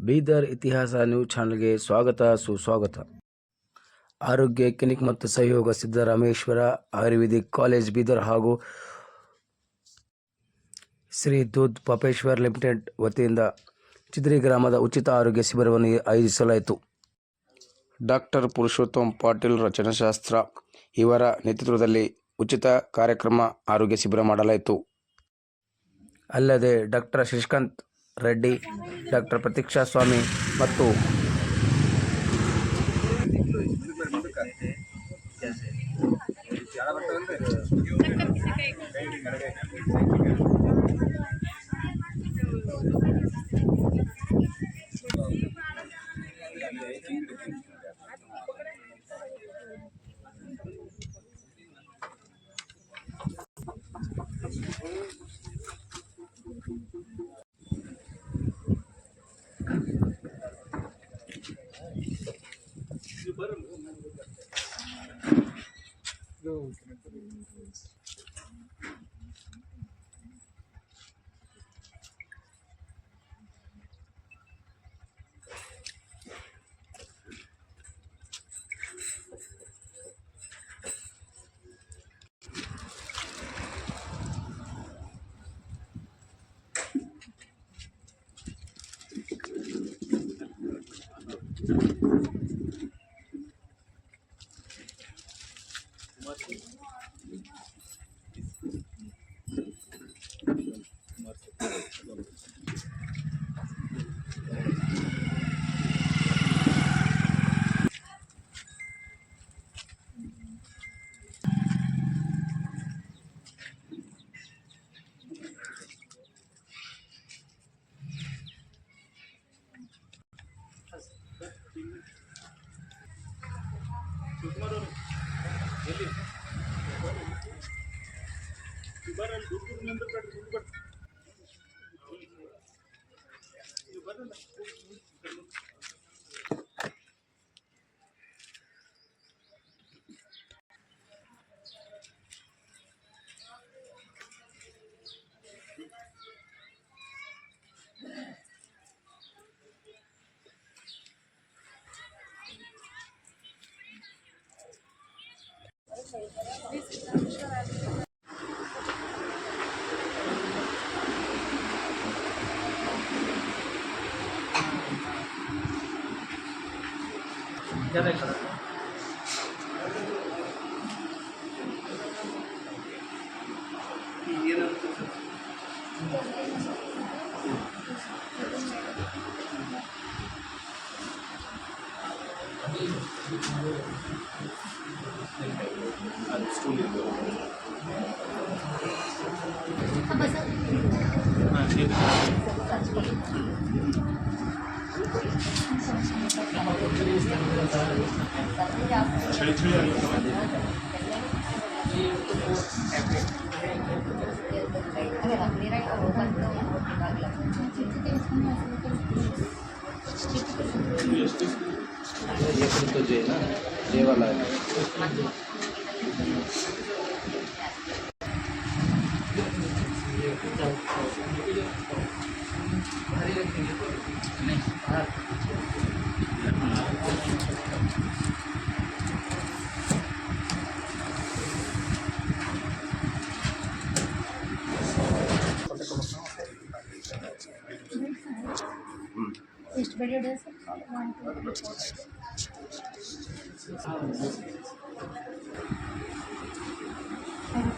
ಬೀದರ್ ಇತಿಹಾಸ ನ್ಯೂಸ್ ಚಾನಲ್ಗೆ ಸ್ವಾಗತ ಸುಸ್ವಾಗತ. ಆರೋಗ್ಯ ಕ್ಲಿನಿಕ್ ಮತ್ತು ಸಹಯೋಗ ಸಿದ್ದರಾಮೇಶ್ವರ ಆಯುರ್ವೇದಿಕ್ ಕಾಲೇಜ್ ಬೀದರ್ ಹಾಗೂ ಶ್ರೀ ದೂದ್ ಪಾಪೇಶ್ವರ್ ಲಿಮಿಟೆಡ್ ವತಿಯಿಂದ ಚಿದ್ರಿ ಗ್ರಾಮದ ಉಚಿತ ಆರೋಗ್ಯ ಶಿಬಿರವನ್ನು ಆಯೋಜಿಸಲಾಯಿತು. ಡಾಕ್ಟರ್ ಪುರುಷೋತ್ತಮ್ ಪಾಟೀಲ್ ರಚನಾಶಾಸ್ತ್ರ ಇವರ ನೇತೃತ್ವದಲ್ಲಿ ಉಚಿತ ಕಾರ್ಯಕ್ರಮ ಆರೋಗ್ಯ ಶಿಬಿರ ಮಾಡಲಾಯಿತು. ಅಲ್ಲದೆ ಡಾಕ್ಟರ್ ಶ್ರೀಕಾಂತ್ ರೆಡ್ಡಿ, ಡಾಕ್ಟರ್ ಪ್ರತೀಕ್ಷಾ ಸ್ವಾಮಿ ಮತ್ತು ಎಷ್ಟು ಬೆಡ್ ಇದೆ ಸರ್?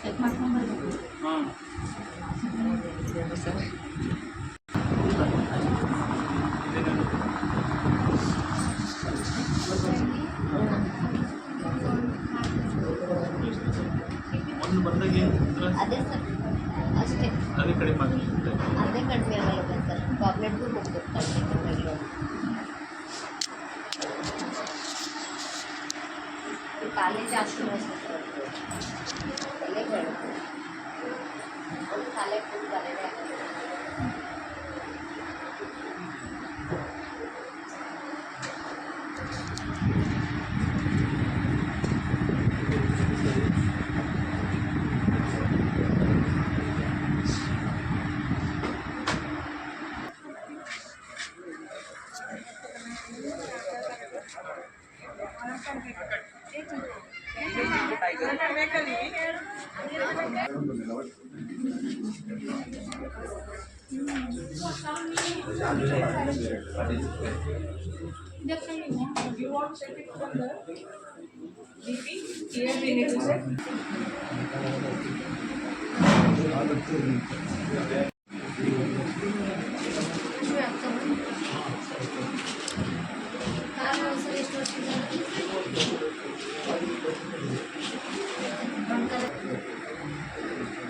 ಚೆಕ್ ಮಾಡ್ಕೊಂಡು ಬರಬೇಕು. ಅದೇ ಸರ್, ಅಷ್ಟೇ. ಅದೇ ಕಡಿಮೆ ಆಗಲ್ಲ ಸರ್. ಟಾಬ್ಲೆಟ್ಗೂ ಹೋಗ್ಬೇಕು. ಕಾಲೇಜ್ ಜಾಸ್ತಿ ತಲೆ ಬರುತ್ತೆ. ತಲೆ ಫುಲ್ ಬರಲೇ ಆಗುತ್ತೆ.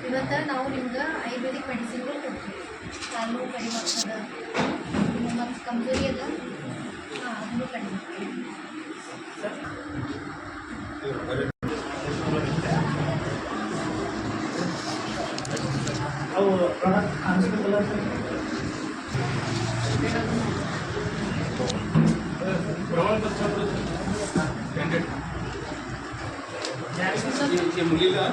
ಇವತ್ತು ನಾವು ನಿಮ್ಗೆ ಆಯುರ್ವೇದಿಕ್ ಮೆಡಿಸಿನ್ಗಳು ಕೊಡ್ತೀವಿ. ಕಾಲು ನೋವು ಕಡಿಮೆ ಆಗ್ತದೆ, ಮತ್ತು ಕಮ್ಜೋರಿ ಎಲ್ಲ ಅದನ್ನು ಕಡಿಮೆ मुलीला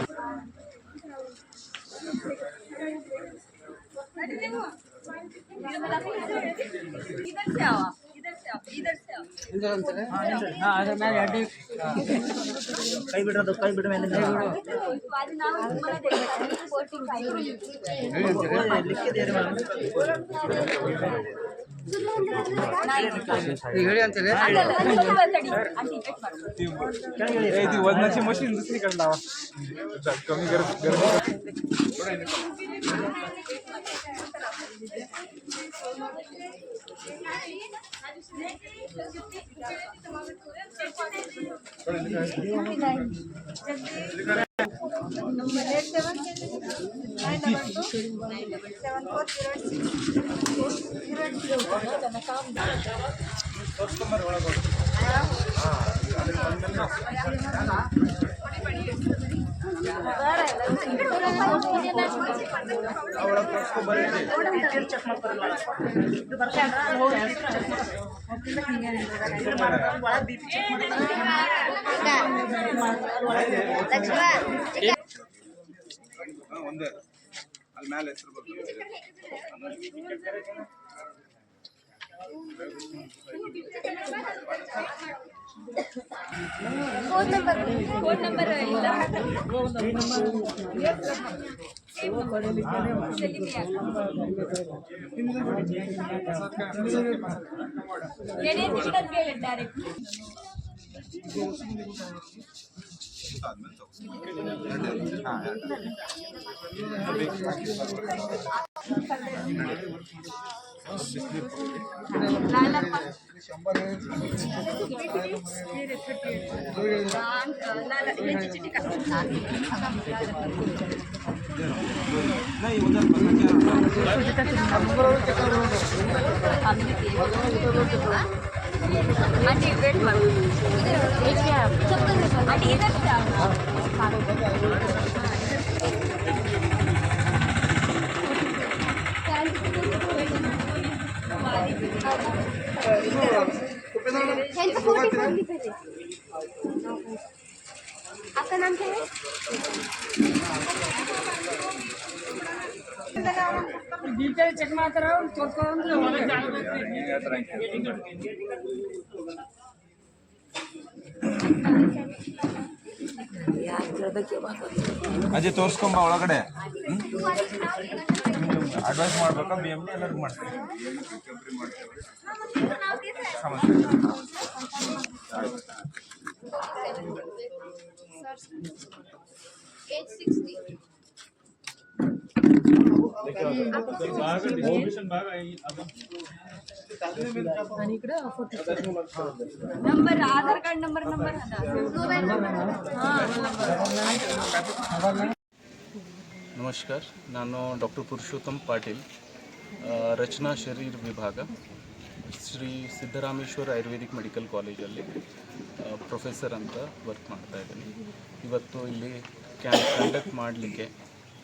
ಕೈ ಬಿಡ್ರದು ಕೈ ಬಿಡ ಮೇಲೆ ಹೇಳಿ ಅಂತೇಳಿ ती वजनाची मशीन दुसरीकडे लावा कमी गरमी ಒಂದೇ ಅಲ್ಲಿ ಮೇಲೆ ಹೆಸರು phone number direct aunty wait मारो आंटी इधर से आओ आपका नाम क्या है? ಡೀಟೇಲ್ ಚೆಕ್ ಮಾಡ್ತಾರ ತೋರ್ಸ್ಕೊಂಡ್ರೆ ಹೊರಗೆ ಅದೇ ತೋರಿಸ್ಕೊಂಬ ಒಳಗಡೆ ಅಡ್ವೈಸ್ ಮಾಡ್ಬೇಕಾ ಬಿ ಎಮ್ ಎಲ್ಲರಿಗೂ ಮಾಡ್ತಾರೆ नंबर आधार कार्ड नंबर ನಮಸ್ಕಾರ, ನಾನು ಡಾಕ್ಟರ್ ಪುರುಷೋತ್ತಮ್ ಪಾಟೀಲ್, ರಚನಾ ಶರೀರ್ ವಿಭಾಗ, ಶ್ರೀ ಸಿದ್ದರಾಮೇಶ್ವರ ಆಯುರ್ವೇದಿಕ್ ಮೆಡಿಕಲ್ ಕಾಲೇಜಲ್ಲಿ ಪ್ರೊಫೆಸರ್ ಅಂತ ವರ್ಕ್ ಮಾಡ್ತಾ ಇದ್ದೀನಿ. ಇವತ್ತು ಇಲ್ಲಿ ಕ್ಯಾಂಪ್ ಕಂಡಕ್ಟ್ ಮಾಡಲಿಕ್ಕೆ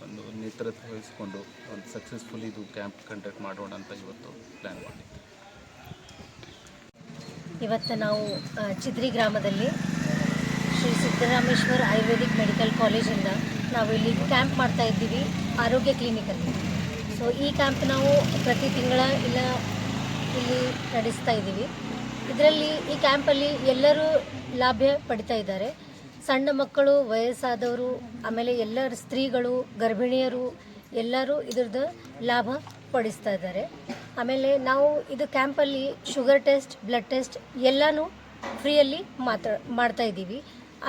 ಒಂದು ನೇತೃತ್ವ ವಹಿಸಿಕೊಂಡು ಒಂದು ಸಕ್ಸಸ್ಫುಲ್ ಇದು ಕ್ಯಾಂಪ್ ಕಂಡಕ್ಟ್ ಮಾಡೋಣ ಅಂತ ಇವತ್ತು ಪ್ಲ್ಯಾನ್ ಮಾಡಿದ್ದೆ. ಇವತ್ತು ನಾವು ಚಿದ್ರಿ ಗ್ರಾಮದಲ್ಲಿ ಶ್ರೀ ಸಿದ್ದರಾಮೇಶ್ವರ ಆಯುರ್ವೇದಿಕ್ ಮೆಡಿಕಲ್ ಕಾಲೇಜಿಂದ ನಾವು ಇಲ್ಲಿ ಕ್ಯಾಂಪ್ ಮಾಡ್ತಾ ಇದ್ದೀವಿ, ಆರೋಗ್ಯ ಕ್ಲಿನಿಕಲ್ಲಿ. ಸೊ ಈ ಕ್ಯಾಂಪ್ ನಾವು ಪ್ರತಿ ತಿಂಗಳ ಇಲ್ಲಿ ನಡೆಸ್ತಾ ಇದ್ದೀವಿ. ಇದರಲ್ಲಿ ಈ ಕ್ಯಾಂಪಲ್ಲಿ ಎಲ್ಲರೂ ಲಾಭ ಪಡಿತಾ ಇದ್ದಾರೆ. ಸಣ್ಣ ಮಕ್ಕಳು, ವಯಸ್ಸಾದವರು, ಆಮೇಲೆ ಎಲ್ಲರ ಸ್ತ್ರೀಗಳು, ಗರ್ಭಿಣಿಯರು ಎಲ್ಲರೂ ಇದ್ರದ್ದು ಲಾಭ ಪಡಿಸ್ತಾ ಇದ್ದಾರೆ. ಆಮೇಲೆ ನಾವು ಇದು ಕ್ಯಾಂಪಲ್ಲಿ ಶುಗರ್ ಟೆಸ್ಟ್, ಬ್ಲಡ್ ಟೆಸ್ಟ್ ಎಲ್ಲನೂ ಫ್ರೀಯಲ್ಲಿ ಮಾಡ್ತಾ ಇದ್ದೀವಿ.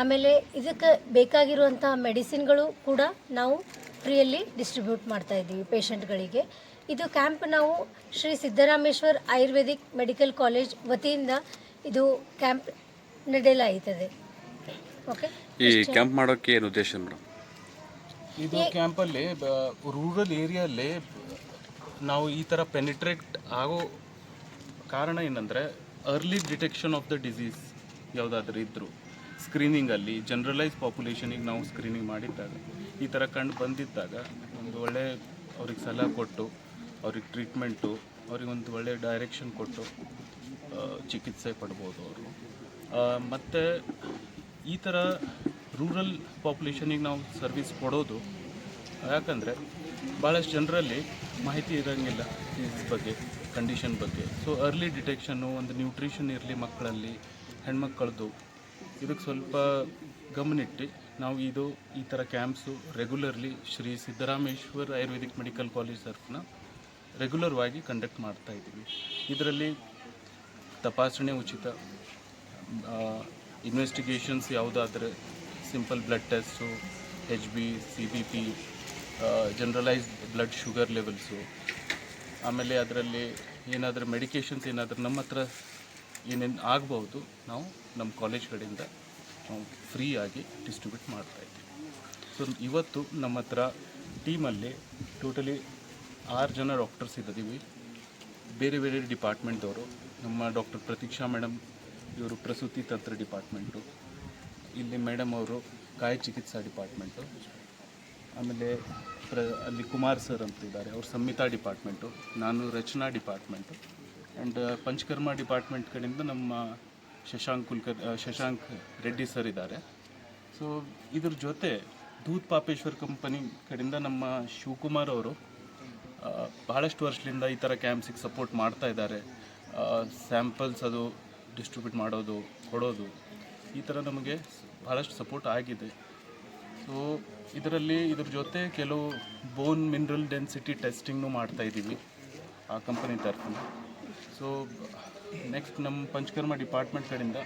ಆಮೇಲೆ ಇದಕ್ಕೆ ಬೇಕಾಗಿರುವಂಥ ಮೆಡಿಸಿನ್ಗಳು ಕೂಡ ನಾವು ಫ್ರೀಯಲ್ಲಿ ಡಿಸ್ಟ್ರಿಬ್ಯೂಟ್ ಮಾಡ್ತಾ ಇದ್ದೀವಿ ಪೇಷಂಟ್ಗಳಿಗೆ. ಇದು ಕ್ಯಾಂಪ್ ನಾವು ಶ್ರೀ ಸಿದ್ದರಾಮೇಶ್ವರ್ ಆಯುರ್ವೇದಿಕ್ ಮೆಡಿಕಲ್ ಕಾಲೇಜ್ ವತಿಯಿಂದ ಇದು ಕ್ಯಾಂಪ್ ನಡೆಯಲಾಗುತ್ತದೆ. ಓಕೆ, ಈ ಕ್ಯಾಂಪ್ ಮಾಡೋಕ್ಕೆ ಏನು ಉದ್ದೇಶ ಮೇಡಮ್? ಇದು ಕ್ಯಾಂಪಲ್ಲಿ ರೂರಲ್ ಏರಿಯಲ್ಲಿ ನಾವು ಈ ಥರ ಪೆನಿಟ್ರೇಟ್ ಆಗೋ ಕಾರಣ ಏನಂದರೆ early detection of the disease ಯಾವುದಾದ್ರೂ ಇದ್ದರು ಸ್ಕ್ರೀನಿಂಗಲ್ಲಿ ಜನರಲೈಸ್ ಪಾಪ್ಯುಲೇಷನಿಗೆ ನಾವು ಸ್ಕ್ರೀನಿಂಗ್ ಮಾಡಿದ್ದಾಗ ಈ ಥರ ಕಂಡು ಬಂದಿದ್ದಾಗ ಒಂದು ಒಳ್ಳೆ ಅವ್ರಿಗೆ ಸಲಹೆ ಕೊಟ್ಟು ಅವ್ರಿಗೆ ಟ್ರೀಟ್ಮೆಂಟು ಅವ್ರಿಗೊಂದು ಒಳ್ಳೆ ಡೈರೆಕ್ಷನ್ ಕೊಟ್ಟು ಚಿಕಿತ್ಸೆ ಪಡ್ಬೋದು ಅವರು. ಮತ್ತು ಈ ಥರ ರೂರಲ್ ಪಾಪ್ಯುಲೇಷನಿಗೆ ನಾವು ಸರ್ವಿಸ್ ಕೊಡೋದು ಯಾಕಂದರೆ ಭಾಳಷ್ಟು ಜನರಲ್ಲಿ ಮಾಹಿತಿ ಇರೋಂಗಿಲ್ಲ ಡಿಸೀಸ್ ಬಗ್ಗೆ, ಕಂಡೀಷನ್ ಬಗ್ಗೆ. ಸೊ ಅರ್ಲಿ ಡಿಟೆಕ್ಷನ್ನು, ಒಂದು ನ್ಯೂಟ್ರಿಷನ್ ಇರಲಿ ಮಕ್ಕಳಲ್ಲಿ, ಹೆಣ್ಮಕ್ಕಳದು, ಇದಕ್ಕೆ ಸ್ವಲ್ಪ ಗಮನಿಟ್ಟು ನಾವು ಈ ಥರ camps regularly Shri Siddarameshwar ayurvedic medical college ತರಫನ ರೆಗ್ಯುಲರ್ವಾಗಿ ಕಂಡಕ್ಟ್ ಮಾಡ್ತಾ ಇದ್ದೀವಿ. ಇದರಲ್ಲಿ ತಪಾಸಣೆ ಉಚಿತ, ಇನ್ವೆಸ್ಟಿಗೇಷನ್ಸ್ ಯಾವುದಾದ್ರೆ simple blood test, HB, CBP, generalised blood sugar levels, ಆಮೇಲೆ ಅದರಲ್ಲಿ ಏನಾದರೂ ಮೆಡಿಕೇಷನ್ಸ್ ಏನಾದರೂ ನಮ್ಮ ಹತ್ರ ಏನೇನು ಆಗ್ಬೋದು ನಾವು ನಮ್ಮ ಕಾಲೇಜ್ ಕಡೆಯಿಂದ ನಾವು ಫ್ರೀಯಾಗಿ ಡಿಸ್ಟ್ರಿಬ್ಯೂಟ್ ಮಾಡ್ತಾಯಿದ್ದೀವಿ. ಸೊ ಇವತ್ತು ನಮ್ಮ ಹತ್ರ ಟೀಮಲ್ಲಿ ಟೋಟಲಿ 6 ಜನ ಡಾಕ್ಟರ್ಸ್ ಇದ್ದೀವಿ, ಬೇರೆ ಬೇರೆ ಡಿಪಾರ್ಟ್ಮೆಂಟ್ದವರು. ನಮ್ಮ ಡಾಕ್ಟರ್ ಪ್ರತೀಕ್ಷಾ ಮೇಡಮ್ ಇವರು ಪ್ರಸೂತಿ ತಂತ್ರ ಡಿಪಾರ್ಟ್ಮೆಂಟು, ಇಲ್ಲಿ ಮೇಡಮ್ ಅವರು ಕಾಯ ಚಿಕಿತ್ಸಾ ಡಿಪಾರ್ಟ್ಮೆಂಟು, ಆಮೇಲೆ ಅಲ್ಲಿ ಕುಮಾರ್ ಸರ್ ಅಂತ ಇದ್ದಾರೆ, ಅವ್ರು ಸಂಹಿತಾ ಡಿಪಾರ್ಟ್ಮೆಂಟು, ನಾನು ರಚನಾ ಡಿಪಾರ್ಟ್ಮೆಂಟು, ಆ್ಯಂಡ್ ಪಂಚಕರ್ಮ ಡಿಪಾರ್ಟ್ಮೆಂಟ್ ಕಡೆಯಿಂದ ನಮ್ಮ ಶಶಾಂಕ್ ರೆಡ್ಡಿ ಸರ್ ಇದ್ದಾರೆ. ಸೊ ಇದ್ರ ಜೊತೆ ದೂದ್ ಪಾಪೇಶ್ವರ್ ಕಂಪನಿ ಕಡೆಯಿಂದ ನಮ್ಮ ಶಿವಕುಮಾರ್ ಅವರು ಬಹಳಷ್ಟು ವರ್ಷದಿಂದ ಈ ಥರ ಕ್ಯಾಂಪ್ಸಿಗೆ ಸಪೋರ್ಟ್ ಮಾಡ್ತಾ ಇದ್ದಾರೆ. ಸ್ಯಾಂಪಲ್ಸ್ ಅದು ಡಿಸ್ಟ್ರಿಬ್ಯೂಟ್ ಮಾಡೋದು, ಕೊಡೋದು, ಈ ಥರ ನಮಗೆ ಭಾಳಷ್ಟು ಸಪೋರ್ಟ್ ಆಗಿದೆ. ಸೊ ಇದ್ರ ಜೊತೆ ಕೆಲವು ಬೋನ್ ಮಿನರಲ್ ಡೆನ್ಸಿಟಿ ಟೆಸ್ಟಿಂಗ್ನು ಮಾಡ್ತಾಯಿದ್ದೀವಿ ಆ ಕಂಪನಿ ತರಫಿನ. ಸೊ ನೆಕ್ಸ್ಟ್ ನಮ್ಮ ಪಂಚಕರ್ಮ ಡಿಪಾರ್ಟ್ಮೆಂಟ್ ಕಡೆಯಿಂದ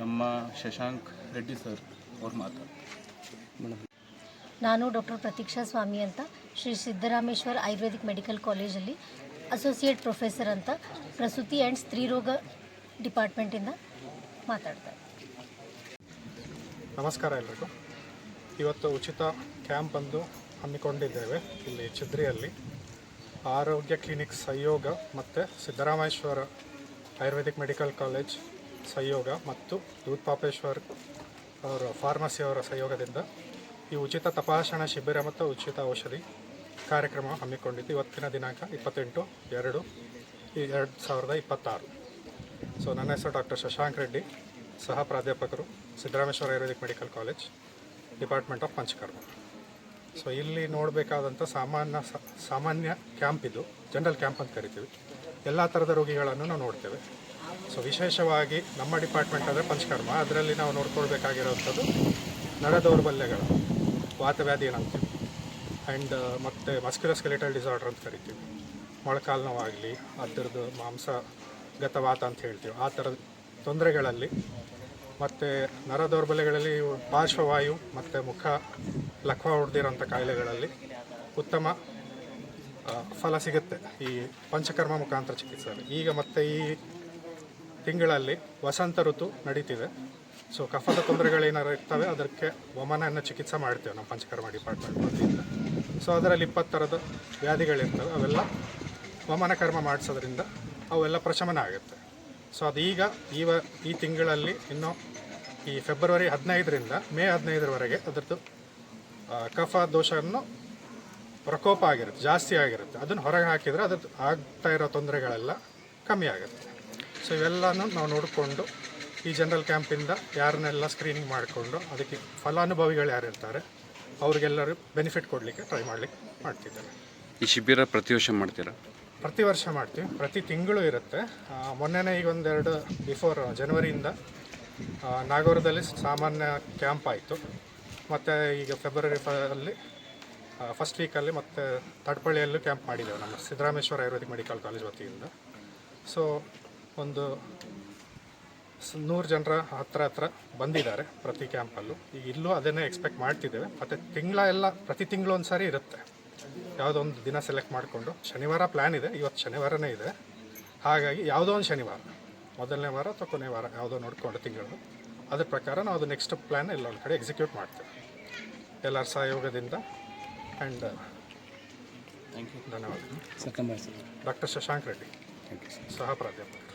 ನಮ್ಮ ಶಶಾಂಕ್ ರೆಡ್ಡಿ ಸರ್ ಅವ್ರು ಮಾತಾಡ್ತಾರೆ. ನಾನು ಡಾಕ್ಟರ್ ಪ್ರತೀಕ್ಷಾ ಸ್ವಾಮಿ ಅಂತ ಶ್ರೀ ಸಿದ್ದರಾಮೇಶ್ವರ್ ಆಯುರ್ವೇದಿಕ್ ಮೆಡಿಕಲ್ ಕಾಲೇಜಲ್ಲಿ ಅಸೋಸಿಯೇಟ್ ಪ್ರೊಫೆಸರ್ ಅಂತ ಪ್ರಸೂತಿ ಆ್ಯಂಡ್ ಸ್ತ್ರೀರೋಗ ಡಿಪಾರ್ಟ್ಮೆಂಟಿಂದ ಮಾತಾಡ್ತಾರೆ. ನಮಸ್ಕಾರ ಎಲ್ರಿಗೂ. ಇವತ್ತು ಉಚಿತ ಕ್ಯಾಂಪ್ ಒಂದು ಹಮ್ಮಿಕೊಂಡಿದ್ದೇವೆ ಇಲ್ಲಿ ಚಿದ್ರಿಯಲ್ಲಿ. ಆರೋಗ್ಯ ಕ್ಲಿನಿಕ್ ಸಹಯೋಗ ಮತ್ತು ಸಿದ್ದರಾಮೇಶ್ವರ ಆಯುರ್ವೇದಿಕ್ ಮೆಡಿಕಲ್ ಕಾಲೇಜ್ ಸಹಯೋಗ ಮತ್ತು ದೂದ್ ಪಾಪೇಶ್ವರ್ ಅವರ ಫಾರ್ಮಸಿಯವರ ಸಹಯೋಗದಿಂದ ಈ ಉಚಿತ ತಪಾಸಣಾ ಶಿಬಿರ ಮತ್ತು ಉಚಿತ ಔಷಧಿ ಕಾರ್ಯಕ್ರಮ ಹಮ್ಮಿಕೊಂಡಿದ್ದು ಇವತ್ತಿನ ದಿನಾಂಕ 28/2/2026. ಸೊ ನನ್ನ ಹೆಸರು ಡಾಕ್ಟರ್ ಶಶಾಂಕ್ ರೆಡ್ಡಿ, ಸಹ ಪ್ರಾಧ್ಯಾಪಕರು, Siddarameshwara Ayurvedic medical college, department of panchakarma. So ಇಲ್ಲಿ ನೋಡಬೇಕಾದಂಥ ಸಾಮಾನ್ಯ ಕ್ಯಾಂಪ್ ಇದು, ಜನರಲ್ ಕ್ಯಾಂಪ್ ಅಂತ ಕರಿತೀವಿ. ಎಲ್ಲ ಥರದ ರೋಗಿಗಳನ್ನು ನಾವು ನೋಡ್ತೇವೆ. ಸೊ ವಿಶೇಷವಾಗಿ ನಮ್ಮ ಡಿಪಾರ್ಟ್ಮೆಂಟ್ ಅಂದರೆ ಪಂಚಕರ್ಮ, ಅದರಲ್ಲಿ ನಾವು ನೋಡ್ಕೊಳ್ಬೇಕಾಗಿರೋವಂಥದ್ದು ನರ ದೌರ್ಬಲ್ಯಗಳು, ವಾತವ್ಯಾಧಿ ಏನಂತೀವಿ, ಆ್ಯಂಡ್ ಮತ್ತು ಮಸ್ಕ್ಯುಲೋಸ್ಕೆಲಿಟಲ್ ಡಿಸಾರ್ಡರ್ ಅಂತ ಕರಿತೀವಿ. ಮೊಳಕಾಲು ನೋವಾಗಲಿ, ಅದರದ್ದು ಮಾಂಸಗತವಾತ ಅಂತ ಹೇಳ್ತೀವಿ, ಆ ಥರದ ತೊಂದರೆಗಳಲ್ಲಿ, ಮತ್ತು ನರ ದೌರ್ಬಲ್ಯಗಳಲ್ಲಿ ಪಾರ್ಶ್ವವಾಯು ಮತ್ತು ಮುಖ ಲಕ್ವ ಹೊಡೆದಿರೋಂಥ ಕಾಯಿಲೆಗಳಲ್ಲಿ ಉತ್ತಮ ಫಲ ಸಿಗುತ್ತೆ ಈ ಪಂಚಕರ್ಮ ಮುಖಾಂತರ ಚಿಕಿತ್ಸೆಯಲ್ಲಿ. ಈಗ ಮತ್ತು ಈ ತಿಂಗಳಲ್ಲಿ ವಸಂತ ಋತು ನಡೀತಿದೆ. ಸೊ ಕಫದ ತೊಂದರೆಗಳೇನಾರು ಇರ್ತವೆ, ಅದಕ್ಕೆ ವಮನವನ್ನು ಚಿಕಿತ್ಸೆ ಮಾಡ್ತೇವೆ ನಮ್ಮ ಪಂಚಕರ್ಮ ಡಿಪಾರ್ಟ್ಮೆಂಟ್ ವತಿಯಿಂದ. ಸೊ ಅದರಲ್ಲಿ 20 ಥರದ ವ್ಯಾಧಿಗಳಿರ್ತವೆ, ಅವೆಲ್ಲ ವಮನ ಕರ್ಮ ಮಾಡಿಸೋದ್ರಿಂದ ಅವೆಲ್ಲ ಪ್ರಶಮನ ಆಗುತ್ತೆ. ಸೊ ಅದೀಗ ಈ ತಿಂಗಳಲ್ಲಿ ಇನ್ನು ಈ ಫೆಬ್ರವರಿ 15ರಿಂದ ಮೇ 15ರವರೆಗೆ ಅದರದ್ದು ಕಫ ದೋಷವನ್ನು ಪ್ರಕೋಪ ಆಗಿರುತ್ತೆ, ಜಾಸ್ತಿ ಆಗಿರುತ್ತೆ. ಅದನ್ನು ಹೊರಗೆ ಹಾಕಿದರೆ ಅದ್ರದ್ದು ಆಗ್ತಾ ಇರೋ ತೊಂದರೆಗಳೆಲ್ಲ ಕಮ್ಮಿ ಆಗುತ್ತೆ. ಸೊ ಇವೆಲ್ಲನೂ ನಾವು ನೋಡಿಕೊಂಡು ಈ ಜನರಲ್ ಕ್ಯಾಂಪಿಂದ ಯಾರನ್ನೆಲ್ಲ ಸ್ಕ್ರೀನಿಂಗ್ ಮಾಡಿಕೊಂಡು ಅದಕ್ಕೆ ಫಲಾನುಭವಿಗಳು ಯಾರಿರ್ತಾರೆ ಅವ್ರಿಗೆಲ್ಲರೂ ಬೆನಿಫಿಟ್ ಕೊಡಲಿಕ್ಕೆ ಟ್ರೈ ಮಾಡ್ತಿದ್ದೇವೆ. ಈ ಶಿಬಿರ ಪ್ರತಿ ವರ್ಷ ಮಾಡ್ತೀರಾ? ಪ್ರತಿ ವರ್ಷ ಮಾಡ್ತೀವಿ, ಪ್ರತಿ ತಿಂಗಳು ಇರುತ್ತೆ. ಮೊನ್ನೆನೇ ಈಗ ಒಂದೆರಡು ಬಿಫೋರ್ ಜನವರಿಯಿಂದ ನಾಗೌರದಲ್ಲಿ ಸಾಮಾನ್ಯ ಕ್ಯಾಂಪ್ ಆಯಿತು. ಮತ್ತು ಈಗ ಫೆಬ್ರವರಿ ಅಲ್ಲಿ ಫಸ್ಟ್ ವೀಕಲ್ಲಿ ಮತ್ತು ತಡ್ಪಳ್ಳಿಯಲ್ಲೂ ಕ್ಯಾಂಪ್ ಮಾಡಿದ್ದೇವೆ ನಮ್ಮ ಸಿದ್ದರಾಮೇಶ್ವರ ಆಯುರ್ವೇದಿಕ್ ಮೆಡಿಕಲ್ ಕಾಲೇಜ್ ವತಿಯಿಂದ. ಸೊ ಒಂದು 100 ಜನರ ಹತ್ರ ಬಂದಿದ್ದಾರೆ ಪ್ರತಿ ಕ್ಯಾಂಪಲ್ಲೂ. ಈಗ ಇಲ್ಲೂ ಅದನ್ನೇ ಎಕ್ಸ್ಪೆಕ್ಟ್ ಮಾಡ್ತಿದ್ದೇವೆ. ಮತ್ತು ಪ್ರತಿ ತಿಂಗಳು ಒಂದು ಸಾರಿ ಇರುತ್ತೆ. ಯಾವುದೋ ಒಂದು ದಿನ ಸೆಲೆಕ್ಟ್ ಮಾಡಿಕೊಂಡು, ಶನಿವಾರ ಪ್ಲ್ಯಾನ್ ಇದೆ, ಇವತ್ತು ಶನಿವಾರನೇ ಇದೆ. ಹಾಗಾಗಿ ಯಾವುದೋ ಒಂದು ಶನಿವಾರ, ಮೊದಲನೇ ವಾರ ಅಥವಾ ಕೊನೆ ವಾರ ಯಾವುದೋ ನೋಡಿಕೊಂಡು ತಿಂಗಳು, ಅದ್ರ ಪ್ರಕಾರ ನಾವು ಅದು ನೆಕ್ಸ್ಟ್ ಪ್ಲ್ಯಾನ್ ಎಲ್ಲ ಒಂದು ಕಡೆ ಎಕ್ಸಿಕ್ಯೂಟ್ ಮಾಡ್ತೇವೆ ಎಲ್ಲರ ಸಹಯೋಗದಿಂದ. ಆ್ಯಂಡ್ ಧನ್ಯವಾದ. ಡಾಕ್ಟರ್ ಶಶಾಂಕ್ ರೆಡ್ಡಿ, ಸಹ ಪ್ರಾಧ್ಯಾಪಕರು.